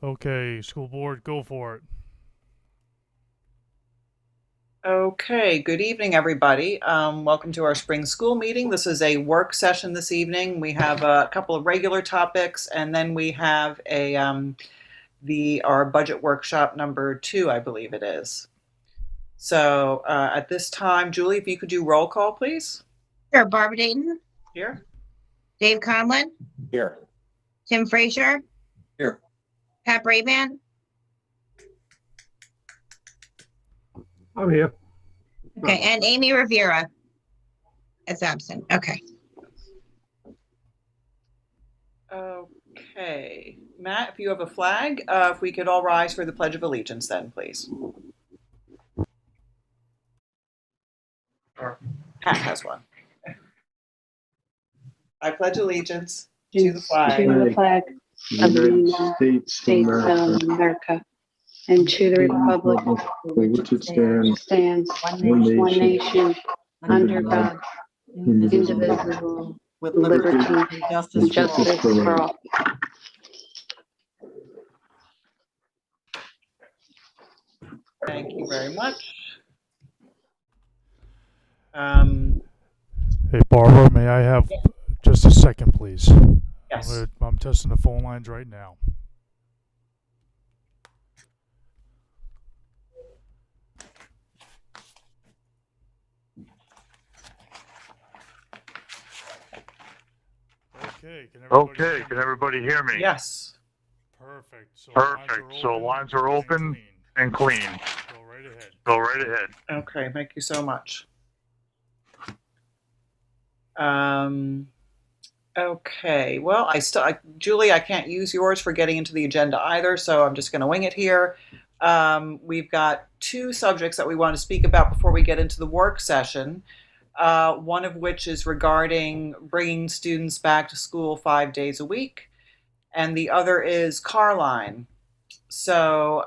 Okay, school board, go for it. Okay, good evening, everybody. Welcome to our spring school meeting. This is a work session this evening. We have a couple of regular topics, and then we have our budget workshop number 2, I believe it is. So at this time, Julie, if you could do roll call, please. Sure. Barbara Dayton, Here. Dave Conlon, Here. Tim Frazier, Here. Pat Brayman, I'm here. okay, and Amy Rivera is absent. Okay. Okay, Matt, if you have a flag, if we could all rise for the Pledge of Allegiance, then, please. Or Pat has one. I pledge allegiance to the flag of the United States of America and to the republic for which it stands one nation under God, indivisible, with liberty and justice for all. Thank you very much. Hey, Barbara, may I have just a second, please? Yes. I'm testing the phone lines right now. Okay, can everybody hear me? Yes. Perfect. So lines are open and clean. Go right ahead. Okay, thank you so much. Okay, well, Julie, I can't use yours for getting into the agenda either, so I'm just going to wing it here. We've got 2 subjects that we want to speak about before we get into the work session. One of which is regarding bringing students back to school 5 days a week, and the other is Carline. So,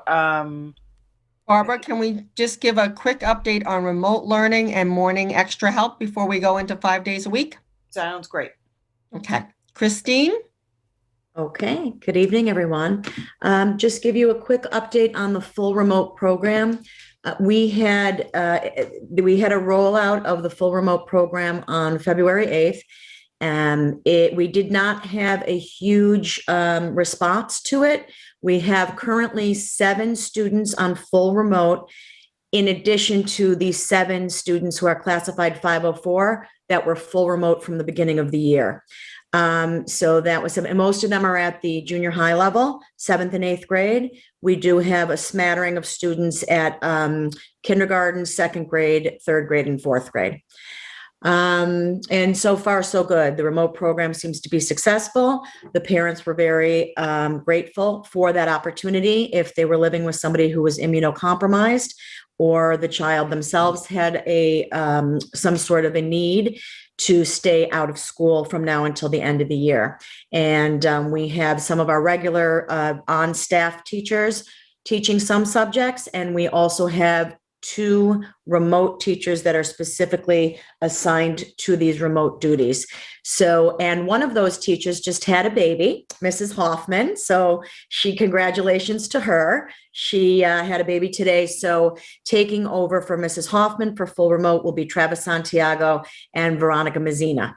Barbara, can we just give a quick update on remote learning and morning extra help before we go into 5 days a week? Sounds great. Okay. Christine? Okay, good evening, everyone. Just give you a quick update on the full remote program. We had a rollout of the full remote program on February 8th. We did not have a huge response to it. We have currently 7 students on full remote, in addition to the 7 students who are classified 504 that were full remote from the beginning of the year. So that was and most of them are at the junior high level, 7th and 8th grade. We do have a smattering of students at kindergarten, 2nd grade, 3rd grade, and 4th grade. And so far, so good. The remote program seems to be successful. The parents were very grateful for that opportunity if they were living with somebody who was immunocompromised, or the child themselves had some sort of a need to stay out of school from now until the end of the year. And we have some of our regular on-staff teachers teaching some subjects, and we also have 2 remote teachers that are specifically assigned to these remote duties. So, and one of those teachers just had a baby, Mrs. Hoffman. So congratulations to her. She had a baby today. So taking over for Mrs. Hoffman for full remote will be Travis Santiago and Veronica Mazzina.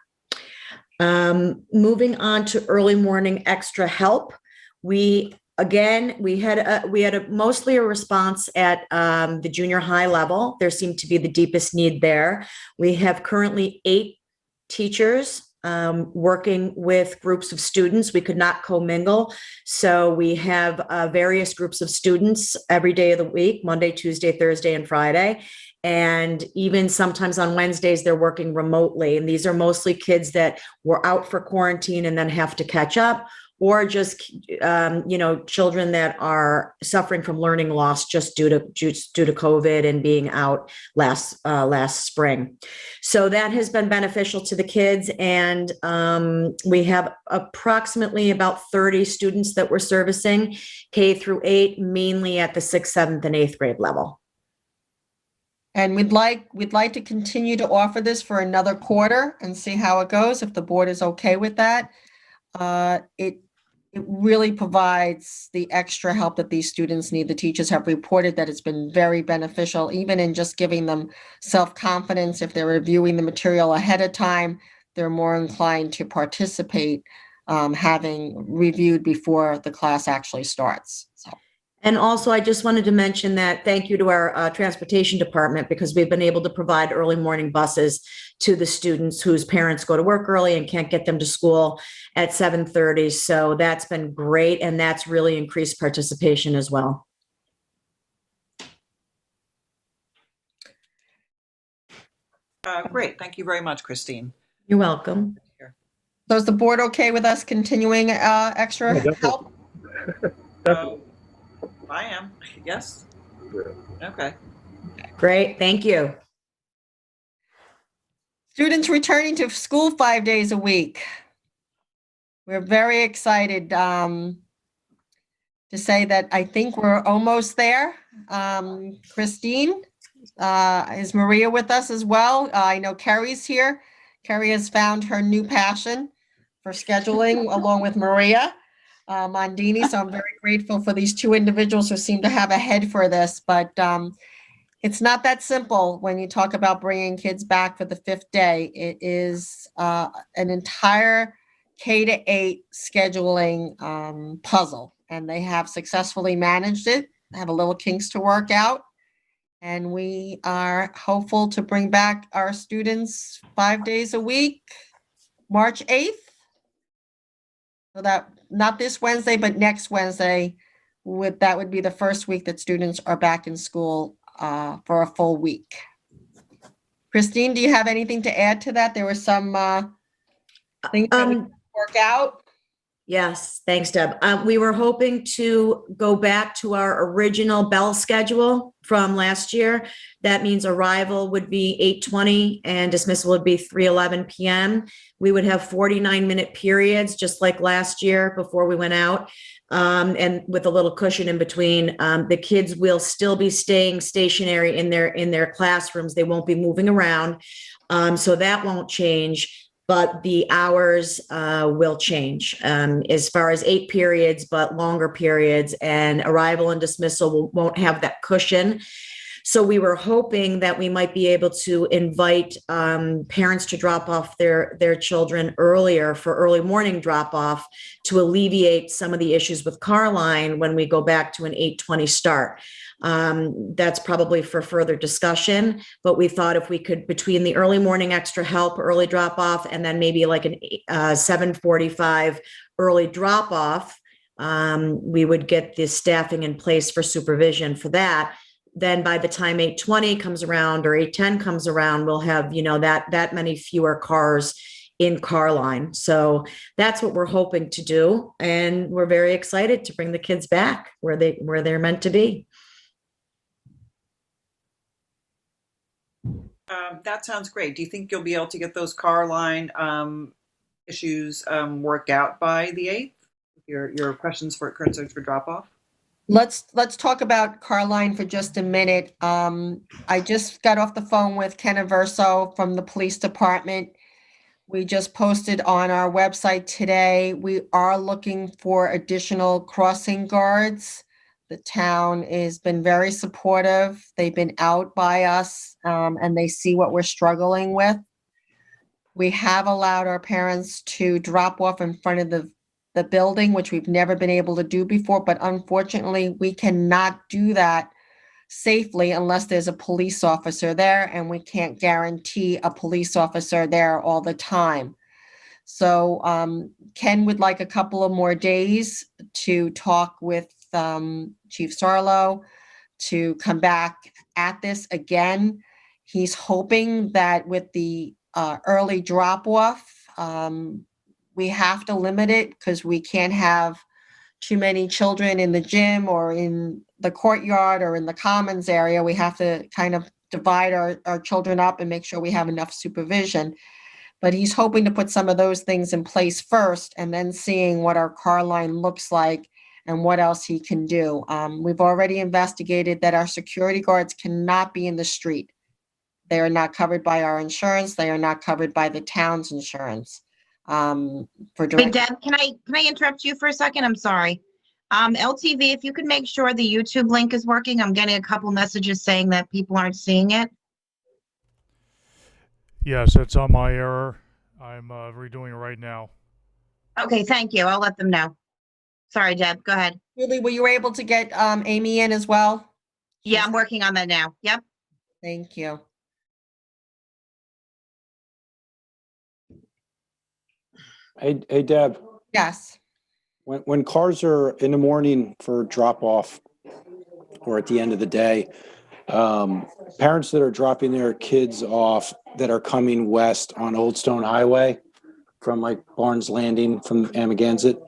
Moving on to early morning extra help. We had mostly a response at the junior high level. There seemed to be the deepest need there. We have currently 8 teachers working with groups of students. We could not commingle. So we have various groups of students every day of the week, Monday, Tuesday, Thursday, and Friday. And even sometimes on Wednesdays, they're working remotely. And these are mostly kids that were out for quarantine and then have to catch up, or just, children that are suffering from learning loss just due to COVID and being out last spring. So that has been beneficial to the kids. And we have approximately about 30 students that we're servicing, K through 8, mainly at the 6th, 7th, and 8th grade level. And we'd like to continue to offer this for another quarter and see how it goes, if the board is okay with that. it really provides the extra help that these students need. The teachers have reported that it's been very beneficial, even in just giving them self-confidence. If they're reviewing the material ahead of time, they're more inclined to participate, having reviewed before the class actually starts. So. And also, I just wanted to mention that thank you to our transportation department, because we've been able to provide early morning buses to the students whose parents go to work early and can't get them to school at 7:30. So that's been great, and that's really increased participation as well. Great. Thank you very much, Christine. You're welcome. So is the board okay with us continuing extra help? I am. Yes. Okay. Great, thank you. Students returning to school 5 days a week. We're very excited to say that I think we're almost there. Christine, is Maria with us as well? I know Carrie's here. Carrie has found her new passion for scheduling along with Maria Mondini. So I'm very grateful for these two individuals who seem to have a head for this, but it's not that simple when you talk about bringing kids back for the 5th day. It is an entire K-8 scheduling puzzle, and they have successfully managed it, have a little kinks to work out. And we are hopeful to bring back our students 5 days a week, March 8th. So that, not this Wednesday, but next Wednesday, that would be the first week that students are back in school for a full week. Christine, do you have anything to add to that? There were some things that we work out. Yes, thanks, Deb. We were hoping to go back to our original bell schedule from last year. That means arrival would be 8:20 and dismissal would be 3:11 p.m. We would have 49-minute periods, just like last year before we went out, and with a little cushion in between. The kids will still be staying stationary in their classrooms. They won't be moving around, so that won't change. But the hours will change as far as 8 periods, but longer periods, and arrival and dismissal won't have that cushion. So we were hoping that we might be able to invite parents to drop off their children earlier for early morning drop off to alleviate some of the issues with Carline when we go back to an 8:20 start. That's probably for further discussion, but we thought if we could, between the early morning extra help, early drop off, and then maybe like an 7:45 early drop off, we would get the staffing in place for supervision for that. Then by the time 8:20 comes around or 8:10 comes around, we'll have, that many fewer cars in Carline. So that's what we're hoping to do. And we're very excited to bring the kids back where they're meant to be. That sounds great. Do you think you'll be able to get those Carline issues worked out by the 8th? Your questions for concerns for drop off? Let's talk about Carline for just a minute. I just got off the phone with Ken Averso from the police department. We just posted on our website today. We are looking for additional crossing guards. The town has been very supportive. They've been out by us, and they see what we're struggling with. We have allowed our parents to drop off in front of the building, which we've never been able to do before, but unfortunately, we cannot do that safely unless there's a police officer there, and we can't guarantee a police officer there all the time. So Ken would like a couple of more days to talk with Chief Sarlo to come back at this again. He's hoping that with the early drop-off, we have to limit it because we can't have too many children in the gym or in the courtyard or in the commons area. We have to kind of divide our children up and make sure we have enough supervision. But he's hoping to put some of those things in place first and then seeing what our Carline looks like and what else he can do. We've already investigated that our security guards cannot be in the street. They are not covered by our insurance. They are not covered by the town's insurance. For Wait, direct. Deb, can I interrupt you for a second? I'm sorry. LTV, if you could make sure the YouTube link is working. I'm getting a couple messages saying that people aren't seeing it. Yes, it's on my error. I'm redoing it right now. Okay, thank you. I'll let them know. Sorry, Deb, go ahead. Julie, were you able to get Amy in as well? Yeah, I'm working on that now. Yep. Thank you. Hey Deb, Yes. when cars are in the morning for drop off or at the end of the day, parents that are dropping their kids off that are coming west on Old Stone Highway from like Barnes Landing from Amagansett.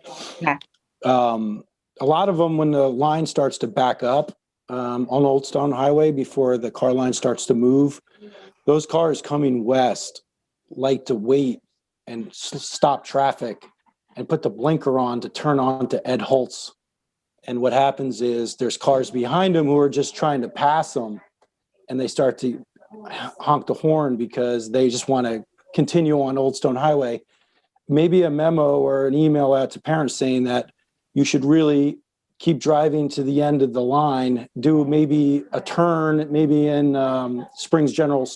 Yeah. A lot of them, when the line starts to back up on Old Stone Highway before the car line starts to move, those cars coming west like to wait and stop traffic and put the blinker on to turn on to Ed Holtz. And what happens is there's cars behind them who are just trying to pass them, and they start to honk the horn because they just want to continue on Old Stone Highway. Maybe a memo or an email out to parents saying that you should really keep driving to the end of the line, do maybe a turn, maybe in Springs General